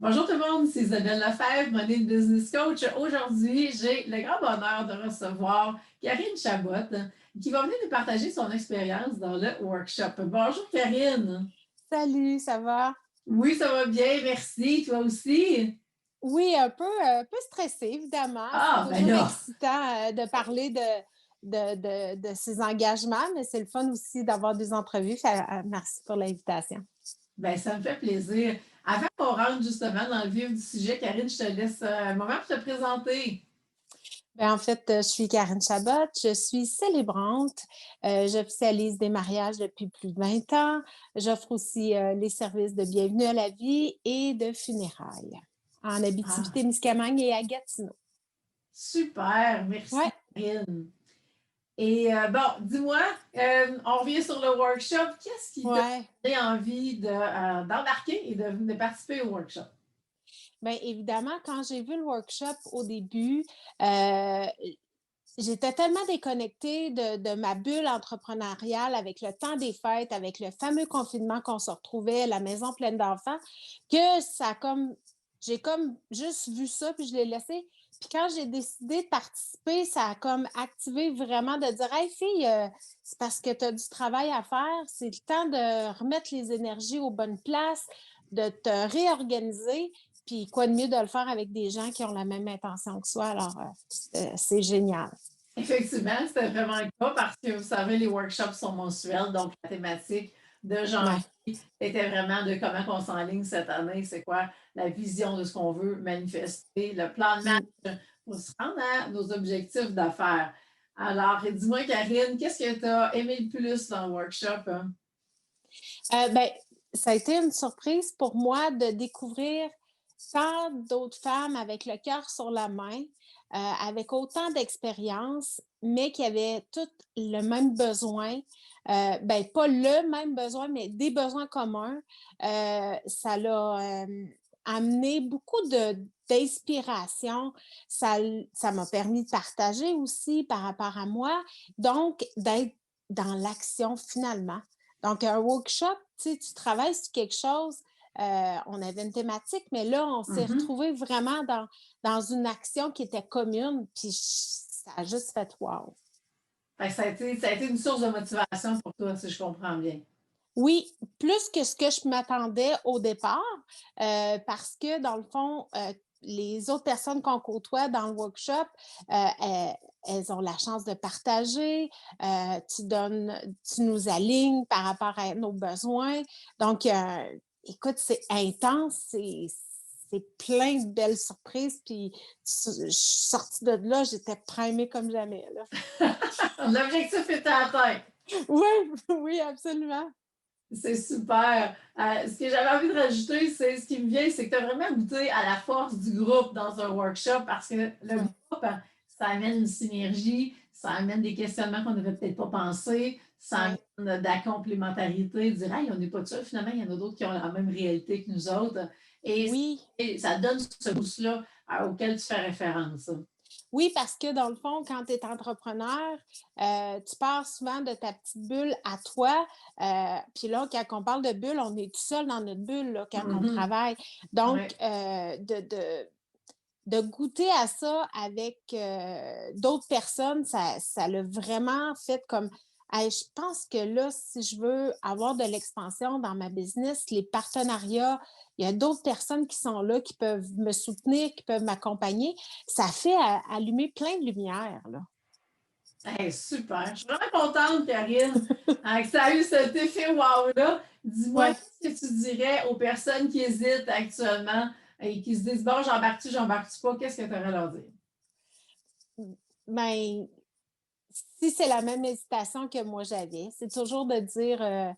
Bonjour tout le monde, c'est Isabelle Lefebvre, Money Business Coach. Aujourd'hui, j'ai le grand bonheur de recevoir Karine Chabot qui va venir nous partager son expérience dans le workshop. Bonjour Karine. Salut, ça va? Oui, ça va bien, merci. Toi aussi? Oui, un peu stressée, évidemment. C'est Ah, ben toujours là, excitant de parler de ses engagements, mais c'est le fun aussi d'avoir des entrevues. Merci pour l'invitation. ben ça me fait plaisir. Avant qu'on rentre justement dans le vif du sujet, Karine, je te laisse un moment pour te présenter. En fait, je suis Karine Chabot, je suis célébrante. J'officialise des mariages depuis plus de 20 ans. J'offre aussi les services de bienvenue à la vie et de funérailles en Ah, Abitibi-Témiscamingue et à Gatineau. super, merci Ouais. Karine. Et bon, dis-moi, on revient sur le workshop. Qu'est-ce qui t'a Ouais. donné envie d'embarquer et de participer au workshop? Bien, évidemment, quand j'ai vu le workshop au début, euh, j'étais tellement déconnectée de ma bulle entrepreneuriale avec le temps des fêtes, avec le fameux confinement qu'on se retrouvait, la maison pleine d'enfants, que ça a comme, j'ai comme juste vu ça, puis je l'ai laissé. Puis quand j'ai décidé de participer, ça a comme activé vraiment de dire, hey fille, c'est parce que tu as du travail à faire, c'est le temps de remettre les énergies aux bonnes places, de te réorganiser. Puis quoi de mieux de le faire avec des gens qui ont la même intention que soi. Alors, c'est génial. Effectivement, c'était vraiment le cas parce que vous savez, les workshops sont mensuels, donc la thématique de janvier Ouais. était vraiment de comment on s'enligne cette année, c'est quoi la vision de ce qu'on veut manifester, le plan de Mm. match pour se rendre à nos objectifs d'affaires. Alors, dis-moi, Karine, qu'est-ce que tu as aimé le plus dans le workshop, hein? Ben, ça a été une surprise pour moi de découvrir tant d'autres femmes avec le cœur sur la main, avec autant d'expérience, mais qui avaient toutes le même besoin. Ben, pas le même besoin, mais des besoins communs. Ça l'a amené beaucoup d'inspiration. Ça m'a permis de partager aussi par rapport à moi. Donc, d'être dans l'action finalement. Donc, un workshop, tu sais, tu travailles sur quelque chose, on avait une thématique, mais là, on s'est Mhm. retrouvés vraiment dans une action qui était commune, puis ça a juste fait wow. Fait que ça a été une source de motivation pour toi, si je comprends bien. Oui, plus que ce que je m'attendais au départ, parce que dans le fond, les autres personnes qu'on côtoie dans le workshop, elles ont la chance de partager, tu nous alignes par rapport à nos besoins. Donc, écoute, c'est intense, c'est plein de belles surprises. Puis, je suis sortie de là, j'étais primée comme jamais, là. L'objectif était atteint. Oui, oui, absolument. C'est super. Ce que j'avais envie de rajouter, c'est ce qui me vient, c'est que tu as vraiment goûté à la force du groupe dans un workshop parce que le Ouais. groupe, ça amène une synergie, ça amène des questionnements qu'on n'avait peut-être pas pensé, ça Ouais. amène de la complémentarité, de dire, hey, on n'est pas tout seul, finalement, il y en a d'autres qui ont la même réalité que nous autres. Et, Oui, et ça donne ce boost-là auquel tu fais référence. oui, parce que dans le fond, quand tu es entrepreneur, tu pars souvent de ta petite bulle à toi. Puis là, quand on parle de bulle, on est tout seul dans notre bulle là, quand on Mhm. travaille. Donc, Ouais. de goûter à ça avec d'autres personnes, ça l'a vraiment fait comme hey, je pense que là, si je veux avoir de l'expansion dans ma business, les partenariats, il y a d'autres personnes qui sont là, qui peuvent me soutenir, qui peuvent m'accompagner. Ça fait allumer plein de lumière, là. Hey, super. Je suis vraiment contente, Karine, que ça a eu cet effet wow-là. Dis-moi, Ouais. qu'est-ce que tu dirais aux personnes qui hésitent actuellement et qui se disent, bon, j'embarque-tu, j'embarque-tu pas, qu'est-ce que tu aurais à leur dire? Ben, si c'est la même hésitation que moi j'avais, c'est toujours de dire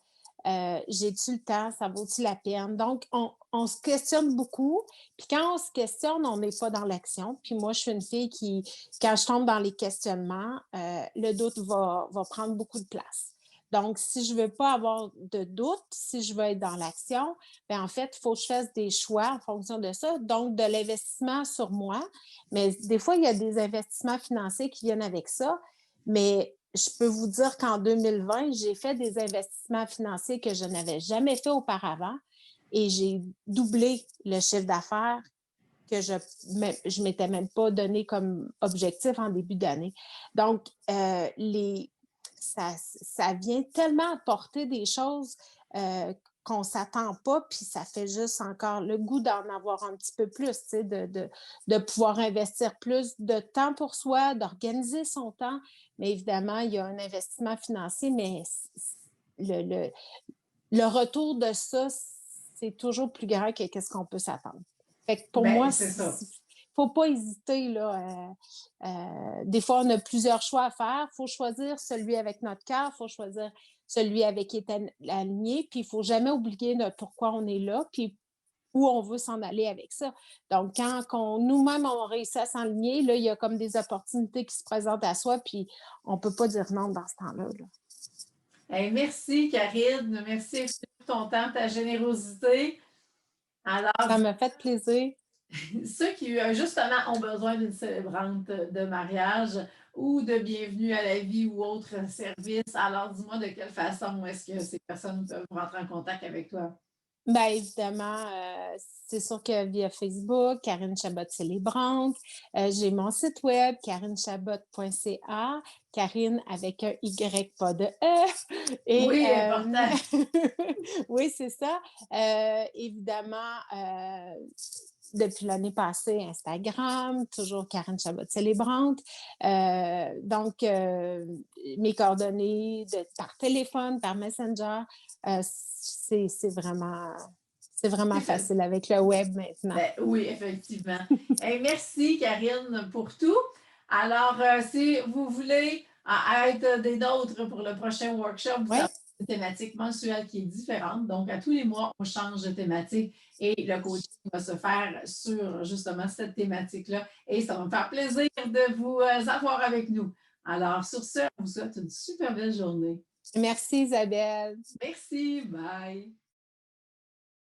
j'ai-tu le temps, ça vaut-tu la peine? Donc, on se questionne beaucoup. Puis quand on se questionne, on n'est pas dans l'action. Puis moi, je suis une fille qui, quand je tombe dans les questionnements, le doute va prendre beaucoup de place. Donc, si je ne veux pas avoir de doute, si je veux être dans l'action, bien, en fait, il faut que je fasse des choix en fonction de ça. Donc, de l'investissement sur moi. Mais des fois, il y a des investissements financiers qui viennent avec ça. Mais je peux vous dire qu'en 2020, j'ai fait des investissements financiers que je n'avais jamais fait auparavant et j'ai doublé le chiffre d'affaires que je ne m'étais même pas donné comme objectif en début d'année. Donc, ça vient tellement apporter des choses qu'on ne s'attend pas, puis ça fait juste encore le goût d'en avoir un petit peu plus, tu sais, de pouvoir investir plus de temps pour soi, d'organiser son temps. Mais évidemment, il y a un investissement financier, mais le, le, le retour de ça, c'est toujours plus grand que ce qu'on peut s'attendre. Fait que pour moi, Ben, c'est ça. faut pas hésiter. Là, des fois, on a plusieurs choix à faire. Il faut choisir celui avec notre cœur, il faut choisir celui avec qui est aligné, puis il ne faut jamais oublier notre pourquoi on est là, puis où on veut s'en aller avec ça. Donc, quand nous-mêmes, on réussit à s'enligner, là, il y a comme des opportunités qui se présentent à soi, puis on ne peut pas dire non dans ce temps-là. Là. Hey, merci, Karine. Merci pour ton temps, ta générosité. Alors, ça m'a fait plaisir. Ceux qui, justement, ont besoin d'une célébrante de mariage ou de bienvenue à la vie ou autre service, alors dis-moi de quelle façon est-ce que ces personnes peuvent rentrer en contact avec toi? Bien évidemment, c'est sûr que via Facebook, Karine Chabot célébrante. J'ai mon site web, karinechabot.ca, Karine avec un Y, pas de E. Et Oui, important. oui, c'est ça. Évidemment, depuis l'année passée, Instagram, toujours Karine Chabot célébrante. Donc, mes coordonnées par téléphone, par Messenger, c'est vraiment facile avec le web maintenant. Ben, oui, effectivement. Hey, merci, Karine, pour tout. Alors, si vous voulez être des nôtres pour le prochain workshop, vous Oui. savez une thématique mensuelle qui est différente. Donc, à tous les mois, on change de thématique et le coaching va se faire sur justement cette thématique-là. Et ça va me faire plaisir de vous avoir avec nous. Alors, sur ce, on vous souhaite une super belle journée. Merci Isabelle. Merci, bye.